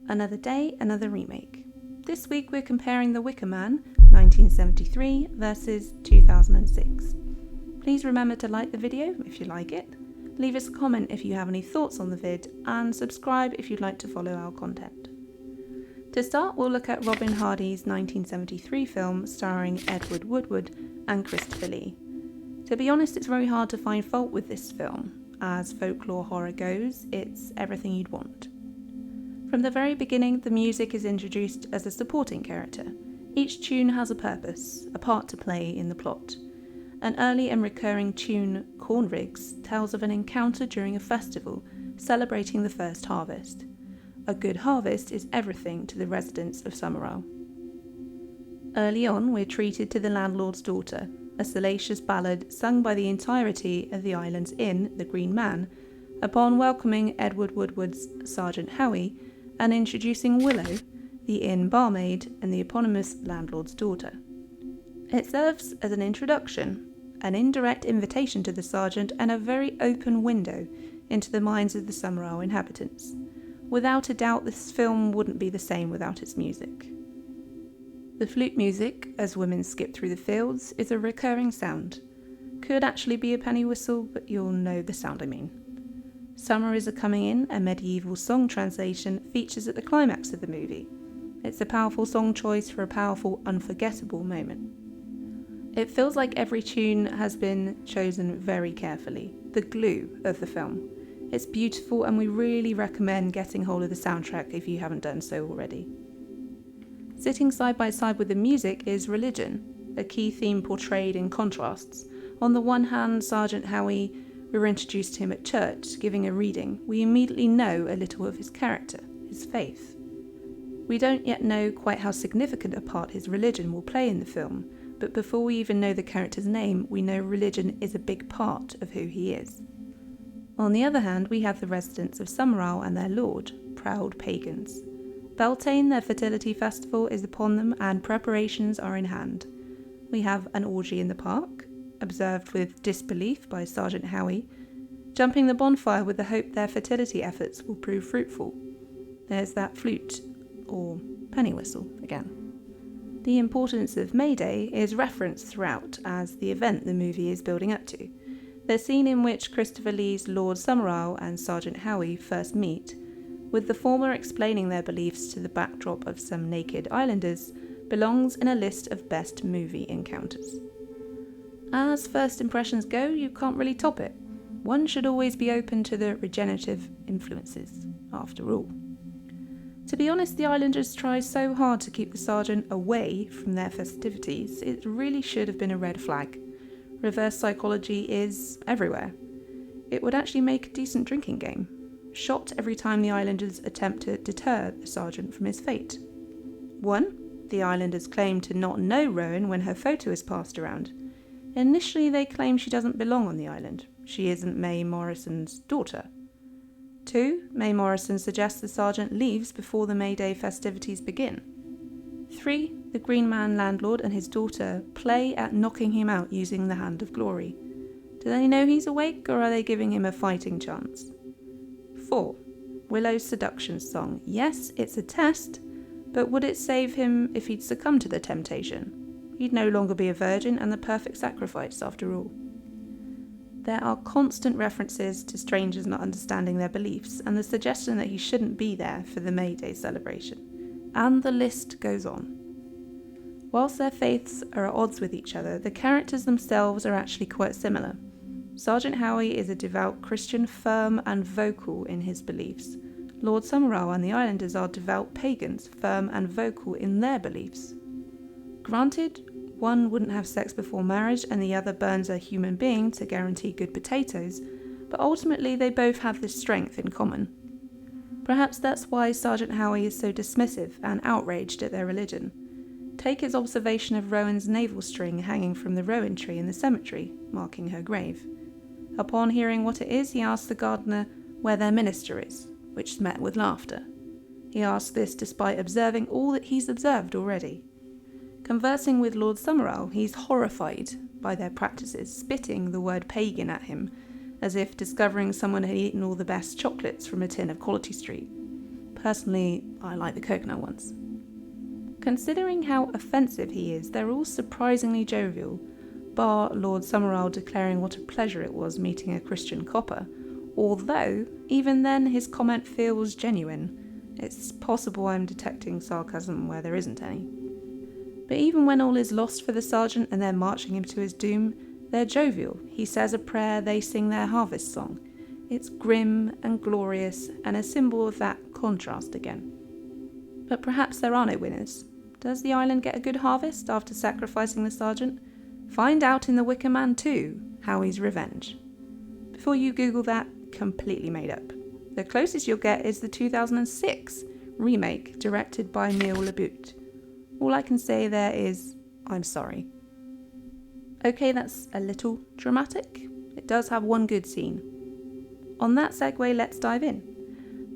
Another day, another remake. This week we're comparing The Wicker Man, 1973 versus 2006. Please remember to like the video if you like it, leave us a comment if you have any thoughts on the vid, and subscribe if you'd like to follow our content. To start, we'll look at Robin Hardy's 1973 film starring Edward Woodward and Christopher Lee. To be honest, it's very hard to find fault with this film. As folklore horror goes, it's everything you'd want. From the very beginning, the music is introduced as a supporting character. Each tune has a purpose, a part to play in the plot. An early and recurring tune, Corn Rigs, tells of an encounter during a festival celebrating the first harvest. A good harvest is everything to the residents of Summerall. Early on, we're treated to The Landlord's Daughter, a salacious ballad sung by the entirety of the island's inn, the Green Man, upon welcoming Edward Woodward's Sergeant Howie and introducing Willow, the inn barmaid and the eponymous landlord's daughter. It serves as an introduction, an indirect invitation to the sergeant, and a very open window into the minds of the Summerall inhabitants. Without a doubt, this film wouldn't be the same without its music. The flute music, as women skip through the fields, is a recurring sound. Could actually be a penny whistle, but you'll know the sound I mean. Summer is a Coming In, a medieval song translation, features at the climax of the movie. It's a powerful song choice for a powerful, unforgettable moment. It feels like every tune has been chosen very carefully, the glue of the film. It's beautiful, and we really recommend getting hold of the soundtrack if you haven't done so already. Sitting side by side with the music is religion, a key theme portrayed in contrasts. On the one hand, Sergeant Howie, we're introduced to him at church, giving a reading. We immediately know a little of his character, his faith. We don't yet know quite how significant a part his religion will play in the film, but before we even know the character's name, we know religion is a big part of who he is. On the other hand, we have the residents of Summerall and their lord, proud pagans. Beltane, their fertility festival, is upon them and preparations are in hand. We have an orgy in the park, observed with disbelief by Sergeant Howie, jumping the bonfire with the hope their fertility efforts will prove fruitful. There's that flute, or penny whistle, again. The importance of May Day is referenced throughout as the event the movie is building up to. The scene in which Christopher Lee's Lord Summerall and Sergeant Howie first meet, with the former explaining their beliefs to the backdrop of some naked islanders, belongs in a list of best movie encounters. As first impressions go, you can't really top it. One should always be open to the regenerative influences, after all. To be honest, the islanders try so hard to keep the sergeant away from their festivities, it really should have been a red flag. Reverse psychology is everywhere. It would actually make a decent drinking game. Shot every time the islanders attempt to deter the sergeant from his fate. 1. The islanders claim to not know Rowan when her photo is passed around. Initially they claim she doesn't belong on the island. She isn't Mae Morrison's daughter. 2. Mae Morrison suggests the sergeant leaves before the May Day festivities begin. 3. The Green Man landlord and his daughter play at knocking him out using the Hand of Glory. Do they know he's awake, or are they giving him a fighting chance? 4. Willow's seduction song. Yes, it's a test, but would it save him if he'd succumb to the temptation? He'd no longer be a virgin and the perfect sacrifice, after all. There are constant references to strangers not understanding their beliefs and the suggestion that he shouldn't be there for the May Day celebration. And the list goes on. Whilst their faiths are at odds with each other, the characters themselves are actually quite similar. Sergeant Howie is a devout Christian, firm and vocal in his beliefs. Lord Summerall and the islanders are devout pagans, firm and vocal in their beliefs. Granted, one wouldn't have sex before marriage and the other burns a human being to guarantee good potatoes, but ultimately they both have this strength in common. Perhaps that's why Sergeant Howie is so dismissive and outraged at their religion. Take his observation of Rowan's navel string hanging from the rowan tree in the cemetery, marking her grave. Upon hearing what it is, he asks the gardener where their minister is, which is met with laughter. He asks this despite observing all that he's observed already. Conversing with Lord Summerall, he's horrified by their practices, spitting the word pagan at him, as if discovering someone had eaten all the best chocolates from a tin of Quality Street. Personally, I like the coconut ones. Considering how offensive he is, they're all surprisingly jovial, bar Lord Summerisle declaring what a pleasure it was meeting a Christian copper, although even then his comment feels genuine. It's possible I'm detecting sarcasm where there isn't any. But even when all is lost for the sergeant and they're marching him to his doom, they're jovial. He says a prayer, they sing their harvest song. It's grim and glorious and a symbol of that contrast again. But perhaps there are no winners. Does the island get a good harvest after sacrificing the sergeant? Find out in The Wicker Man 2, Howie's Revenge. Before you Google that, completely made up. The closest you'll get is the 2006 remake directed by Neil LaBute. All I can say there is, I'm sorry. Okay, that's a little dramatic. It does have one good scene. On that segue, let's dive in.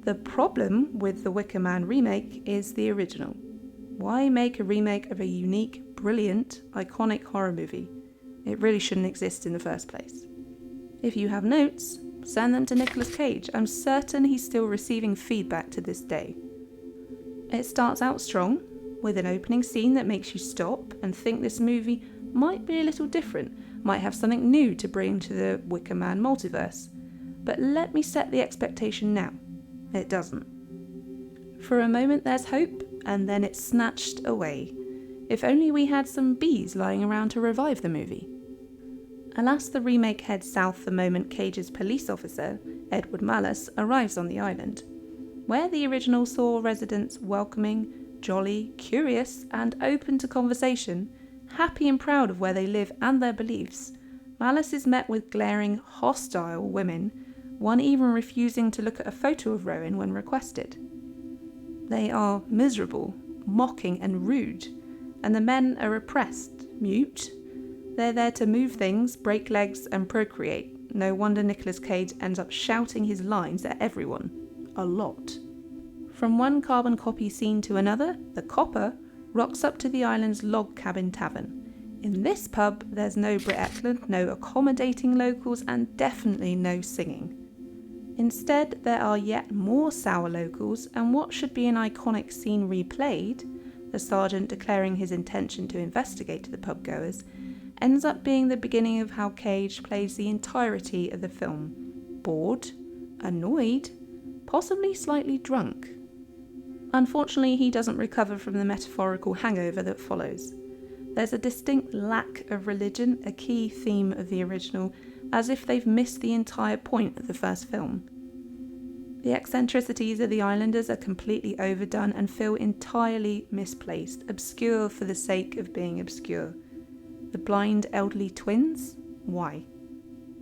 The problem with the Wicker Man remake is the original. Why make a remake of a unique, brilliant, iconic horror movie? It really shouldn't exist in the first place. If you have notes, send them to Nicolas Cage. I'm certain he's still receiving feedback to this day. It starts out strong, with an opening scene that makes you stop and think this movie might be a little different, might have something new to bring to the Wicker Man multiverse. But let me set the expectation now. It doesn't. For a moment there's hope, and then it's snatched away. If only we had some bees lying around to revive the movie. Alas, the remake heads south the moment Cage's police officer, Edward Malice, arrives on the island. Where the original saw residents welcoming, jolly, curious, and open to conversation, happy and proud of where they live and their beliefs, Malice is met with glaring, hostile women, one even refusing to look at a photo of Rowan when requested. They are miserable, mocking and rude, and the men are oppressed, mute. They're there to move things, break legs and procreate. No wonder Nicolas Cage ends up shouting his lines at everyone. A lot. From one carbon copy scene to another, the copper rocks up to the island's log cabin tavern. In this pub, there's no Brit Eklund, no accommodating locals, and definitely no singing. Instead, there are yet more sour locals, and what should be an iconic scene replayed, the sergeant declaring his intention to investigate the pubgoers, ends up being the beginning of how Cage plays the entirety of the film. Bored, annoyed, possibly slightly drunk. Unfortunately, he doesn't recover from the metaphorical hangover that follows. There's a distinct lack of religion, a key theme of the original, as if they've missed the entire point of the first film. The eccentricities of the islanders are completely overdone and feel entirely misplaced, obscure for the sake of being obscure. The blind elderly twins? Why?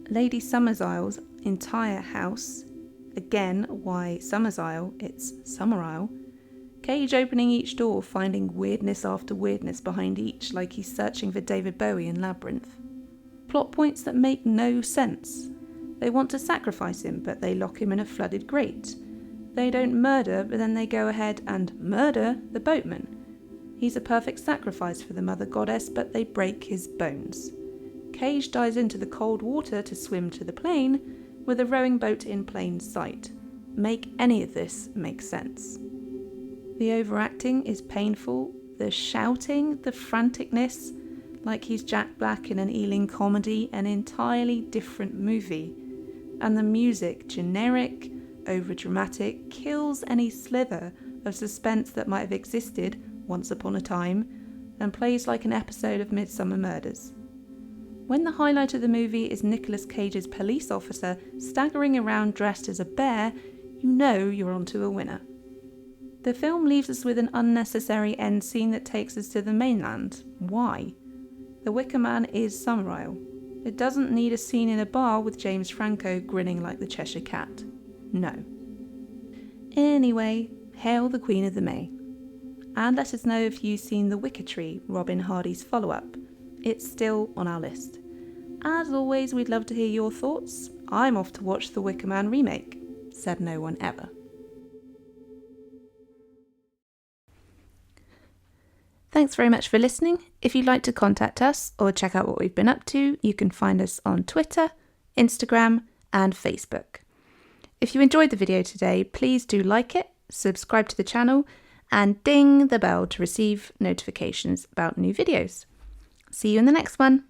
Lady Summerisle's entire house? Again, why Summerisle? It's Summerisle. Cage opening each door, finding weirdness after weirdness behind each, like he's searching for David Bowie in Labyrinth. Plot points that make no sense. They want to sacrifice him, but they lock him in a flooded grate. They don't murder, but then they go ahead and murder the boatman. He's a perfect sacrifice for the mother goddess, but they break his bones. Cage dives into the cold water to swim to the plane, with a rowing boat in plain sight. Make any of this make sense. The overacting is painful, the shouting, the franticness, like he's Jack Black in an Ealing comedy, an entirely different movie. And the music, generic, overdramatic, kills any sliver of suspense that might have existed once upon a time, and plays like an episode of Midsummer Murders. When the highlight of the movie is Nicolas Cage's police officer staggering around dressed as a bear, you know you're onto a winner. The film leaves us with an unnecessary end scene that takes us to the mainland. Why? The Wicker Man is Summerisle. It doesn't need a scene in a bar with James Franco grinning like the Cheshire Cat. No. Anyway, hail the Queen of the May. And let us know if you've seen The Wicker Tree, Robin Hardy's follow-up. It's still on our list. As always, we'd love to hear your thoughts. I'm off to watch The Wicker Man remake. Said no one ever. Thanks very much for listening. If you'd like to contact us or check out what we've been up to, you can find us on Twitter, Instagram, and Facebook. If you enjoyed the video today, please do like it, subscribe to the channel, and ding the bell to receive notifications about new videos. See you in the next one.